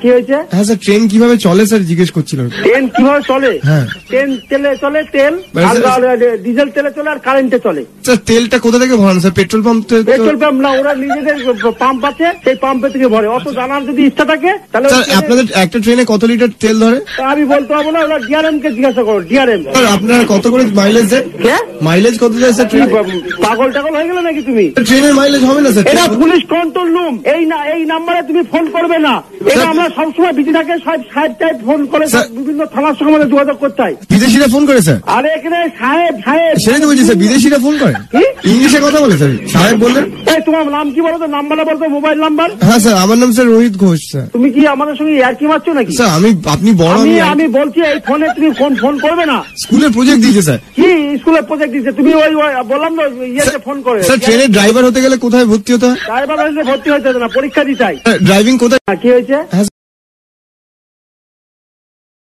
কি হয়েছে? হ্যাঁ স্যার, ট্রেন কিভাবে চলে স্যার জিজ্ঞেস করছিলাম। ট্রেন কিভাবে চলে? হ্যাঁ, ট্রেন তেলে চলে, তেল ডিজেল তেলে চলে আর কারেন্টে চলে। স্যার তেলটা কোথা থেকে ভরান sir? Petrol pump? Petrol pump না, ওরা নিজেদের পাম্প আছে, সেই পাম্পে থেকে ভরে। অত জানার যদি ইচ্ছা থাকে তাহলে আপনাদের একটা ট্রেনে কত লিটার তেল ধরে? আমি বলতে পারবো না, ওরা ডিআরএম কে জিজ্ঞাসা করো। ডিআরএম আপনারা কত করে মাইলেজ দেন? মাইলেজ কত দেয় স্যার? পাগল টাগল হয়ে গেল নাকি তুমি? ট্রেনের মাইলেজ হবে না স্যার? এটা পুলিশ কন্ট্রোল রুম। এই নাম্বারে তুমি ফোন করবে না। এটা আমরা সবসময় বিজি থাকে, সাহেব টাইপ ফোন করে বিভিন্ন থানার সঙ্গে আমাদের যোগাযোগ করতে হয়। বিদেশিরা ফোন করে স্যার? আরে এখানে সাহেব সেটাই তো বলছি স্যার, বিদেশিরা ফোন করে ইংলিশে কথা বলে স্যার। সাহেব বললেন। তোমার নাম কি বলো তো? নাম্বারটা বলতো, মোবাইল নাম্বার। হ্যাঁ স্যার, আমার নাম স্যার রোহিত ঘোষ স্যার। তুমি কি আমাদের সঙ্গে ইয়ার্কি মারছো নাকি? স্যার আপনি বড়। আমি বলছি এই ফোনে তুমি ফোন করবে না। স্কুলের প্রজেক্ট দিয়েছে স্যার। কি স্কুলের প্রজেক্ট দিয়েছে? তুমি ওই বললাম না ইয়েতে ফোন করে। স্যার ট্রেনের ড্রাইভার হতে গেলে কোথায় ভর্তি হতে হয়? ড্রাইভার হলে ভর্তি হতে না, পরীক্ষা দিতে হয়। ড্রাইভিং কোথায়? কি হয়েছে?